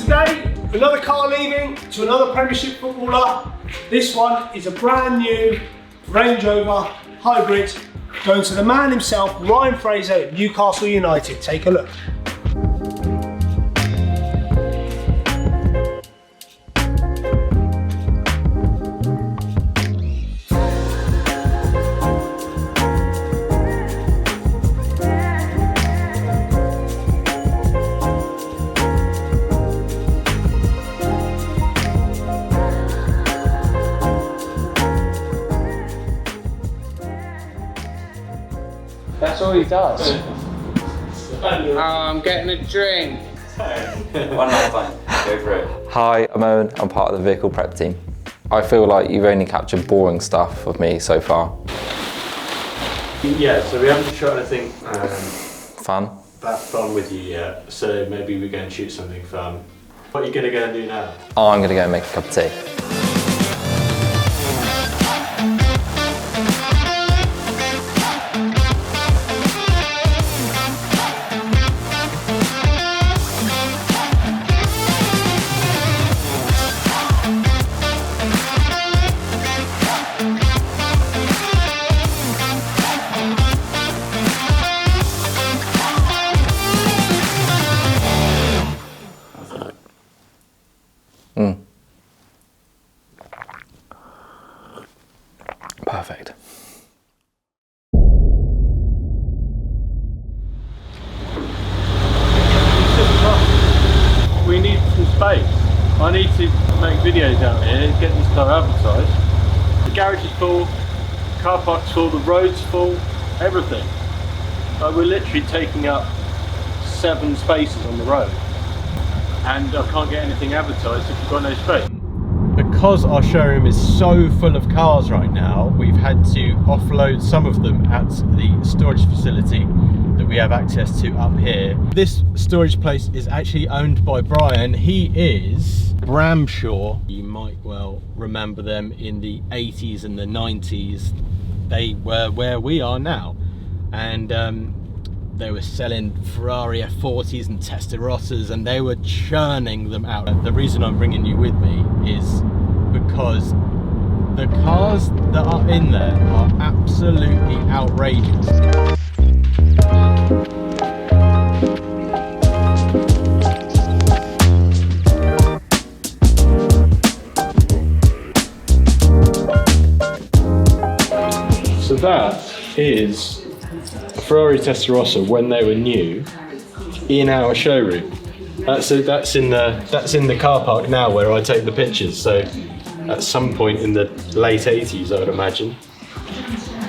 today, another car leaving to another Premiership footballer. This one is a brand new Range Rover Hybrid going to the man himself, Ryan Fraser at Newcastle United. Take a look. That's all he does. Oh, I'm getting a drink. One last time, go for it. Hi, I'm Owen, I'm part of the vehicle prep team. I feel like you've only captured boring stuff of me so far. Yeah, so we haven't shot anything Fun? that fun with you yet, so maybe we go and shoot something fun. What are you gonna go and do now? I'm gonna go and make a cup of tea. Perfect. We need some space. I need to make videos out here, get this car advertised. The garage is full, the car park's full, the road's full, everything. Like we're literally taking up 7 spaces on the road. And I can't get anything advertised if we've got no space. Because our showroom is so full of cars right now, we've had to offload some of them at the storage facility that we have access to up here. This storage place is actually owned by Brian. He is Bramshaw. You might well remember them in the 80s and the 90s. They were where we are now. And they were selling Ferrari F40s and Testarossas, and they were churning them out. The reason I'm bringing you with me is because the cars that are in there are absolutely outrageous. So that is a Ferrari Testarossa when they were new in our showroom. That's in the car park now where I take the pictures. So at some point in the late 80s, I would imagine.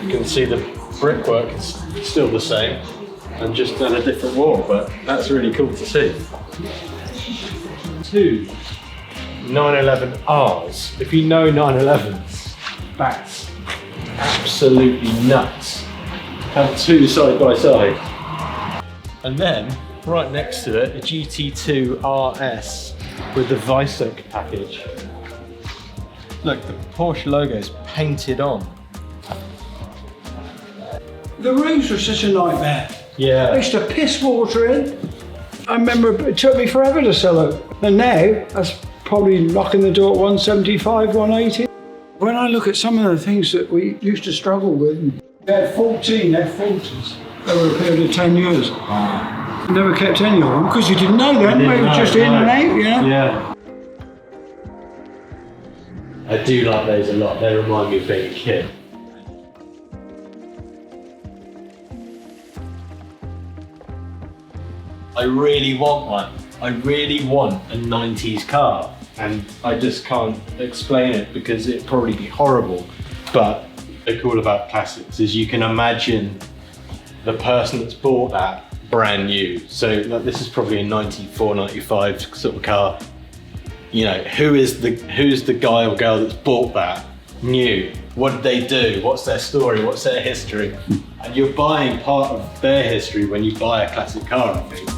You can see the brickwork is still the same and just on a different wall, but that's really cool to see. 2 911Rs. If you know 911s, that's absolutely nuts. Have 2 side by side. And then, right next to it, a GT2 RS with the Weissach package. Look, the Porsche logo is painted on. The roofs were such a nightmare. Yeah. I used to piss water in. I remember it took me forever to sell it. And now, that's probably knocking the door at 175, 180. When I look at some of the things that we used to struggle with, we had 14 F40s over a period of 10 years. Never kept any of them because you didn't know them. They were just in and out, you know? Yeah. I do like those a lot. They remind me of being a kid. I really want one. I really want a 90s car. And I just can't explain it because it'd probably be horrible. But the cool about classics is you can imagine the person that's bought that brand new. So like, this is probably a 94, 95 sort of car. You know, who's the guy or girl that's bought that new? What did they do? What's their story? What's their history? And you're buying part of their history when you buy a classic car, I think.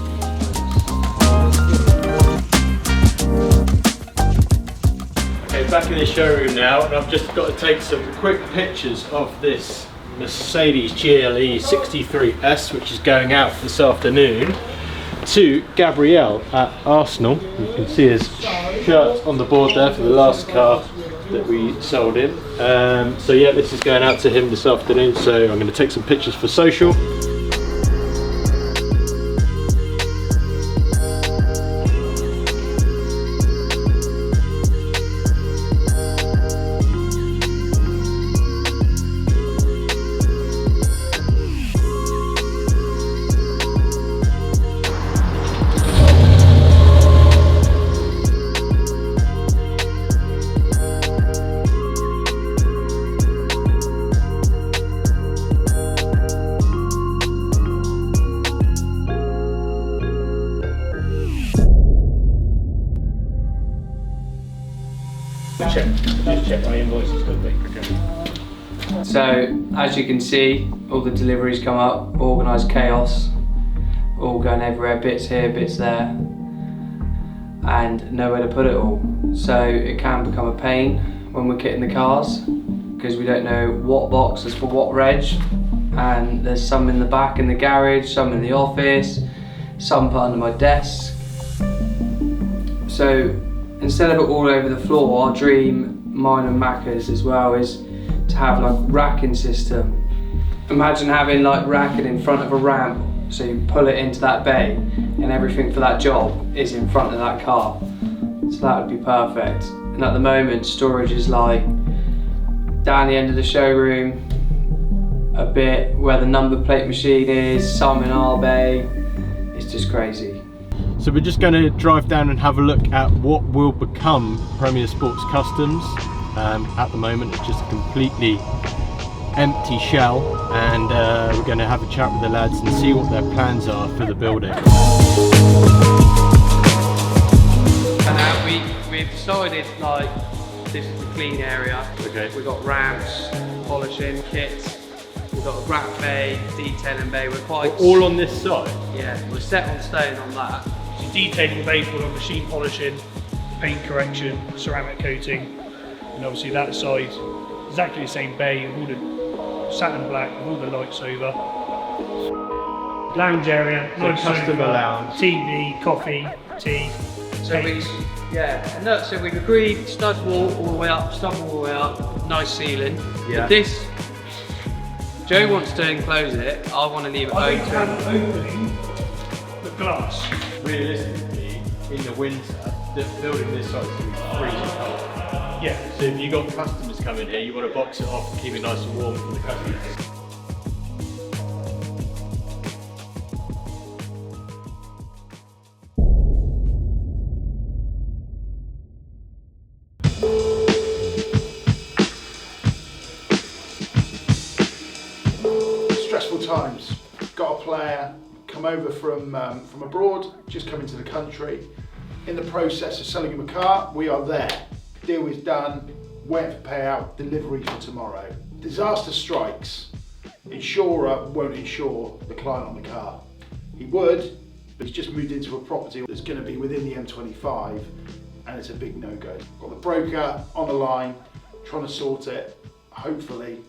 Okay, back in the showroom now, and I've just got to take some quick pictures of this Mercedes GLE 63S, which is going out this afternoon. to Gabrielle at Arsenal. You can see his shirt on the board there for the last car that we sold him. So yeah, this is going out to him this afternoon, so I'm going to take some pictures for social. Just check my invoice is good. So as you can see, all the deliveries come up, organised chaos, all going everywhere, bits here, bits there, and nowhere to put it all. So it can become a pain when we're kitting the cars, because we don't know what box is for what reg, and there's some in the back in the garage, some in the office, some put under my desk. So instead of it all over the floor, our dream, mine and Macca's as well, is to have like racking system. Imagine having like racking in front of a ramp, so you pull it into that bay and everything for that job is in front of that car. So that would be perfect. And at the moment, storage is like down the end of the showroom, a bit where the number plate machine is, some in our bay. It's just crazy. So we're just going to drive down and have a look at what will become Premier Sports Customs. At the moment it's just a completely empty shell, and we're going to have a chat with the lads and see what their plans are for the building. And we've decided like this is the clean area. Okay. We've got ramps, polishing, kits, we've got a wrap bay, detailing bay. We're quite All on this side? Yeah, we're set on stone on that. So detailing bay full of machine polishing, paint correction, ceramic coating, and obviously that side, exactly the same bay with all the satin black, with all the lights over. Lounge area, So nice customer sofa, lounge. TV, coffee, tea. So and look, so we've agreed stud wall all the way up, stud wall all the way up, nice ceiling. Yeah. But this, Joe wants to enclose it, I want to leave it I think have open. an opening, the glass. Realistically, in the winter, the building this size is going to be freezing cold. Yeah. So if you've got customers coming here, you want to box it off and keep it nice and warm for the customers. Stressful times. Got a player come over from abroad, just come into the country. In the process of selling him a car, we are there. Deal is done, waiting for payout, delivery for tomorrow. Disaster strikes. Insurer won't insure the client on the car. He would, but he's just moved into a property that's going to be within the M25, and it's a big no-go. Got the broker on the line, trying to sort it. Hopefully,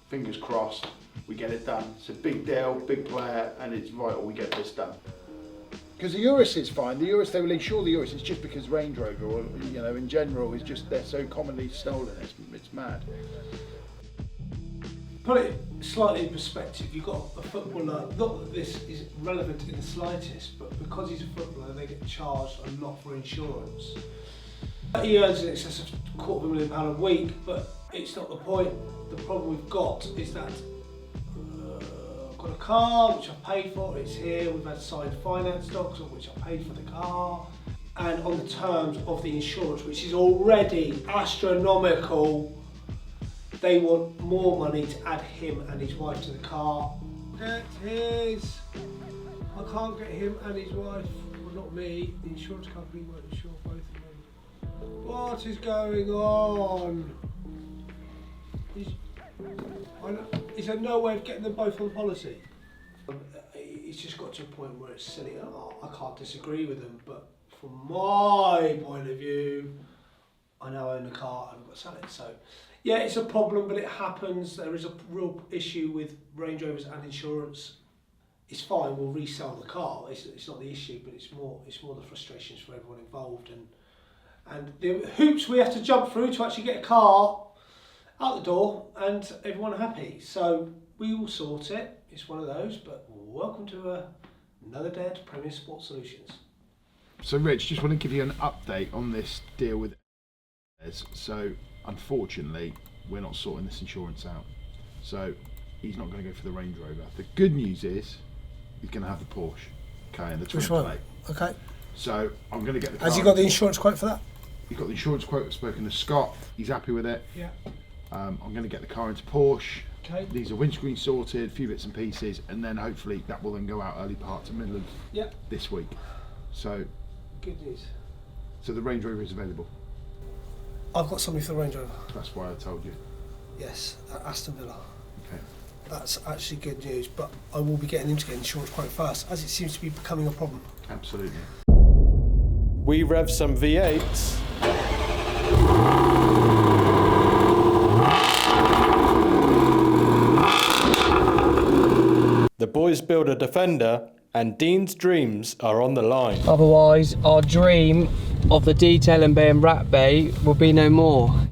fingers crossed, we get it done. It's a big deal, big player, and it's vital we get this done. Because the Urus is fine. The Urus, they will insure the Urus. It's just because Range Rover, or in general, is just they're so commonly stolen. It's mad. Put it slightly in perspective, you've got a footballer, not that this is relevant in the slightest, but because he's a footballer, they get charged a lot for insurance. He earns in excess of £250,000 a week, but it's not the point. The problem we've got is that I've got a car which I paid for, it's here, we've had signed finance docs on which I paid for the car, and on the terms of the insurance, which is already astronomical, they want more money to add him and his wife to the car. Get his. I can't get him and his wife, well not me, the insurance company won't insure both of them. What is going on? Is there no way of getting them both on policy? It's just got to a point where it's silly. I can't disagree with them, but from my point of view, I now own a car and I've got to sell it. So, yeah, it's a problem, but it happens. There is a real issue with Range Rovers and insurance. it's fine. We'll resell the car. It's not the issue, but it's more the frustrations for everyone involved and the hoops we have to jump through to actually get a car out the door and everyone happy. So we will sort it. It's one of those. But welcome to another day at Premier Sport Solutions. So Rich, just want to give you an update on this deal with. So unfortunately, we're not sorting this insurance out. So he's not going to go for the Range Rover. The good news is he's going to have the Porsche. Okay, and the twin plate. Okay. So I'm going to get the car. Has he got the insurance quote for that? He's got the insurance quote. I've spoken to Scott. He's happy with it. Yeah. I'm going to get the car into Porsche. Okay. These are windscreen sorted, a few bits and pieces, and then hopefully that will then go out early part to middle of this week. So. Good news. So the Range Rover is available. I've got something for the Range Rover. That's why I told you. Yes, at Aston Villa. Okay. That's actually good news, but I will be getting him to get an insurance quote first, as it seems to be becoming a problem. Absolutely. We rev some V8s. The boys build a Defender, and Dean's dreams are on the line. Otherwise, our dream of the detailing bay and wrap bay will be no more.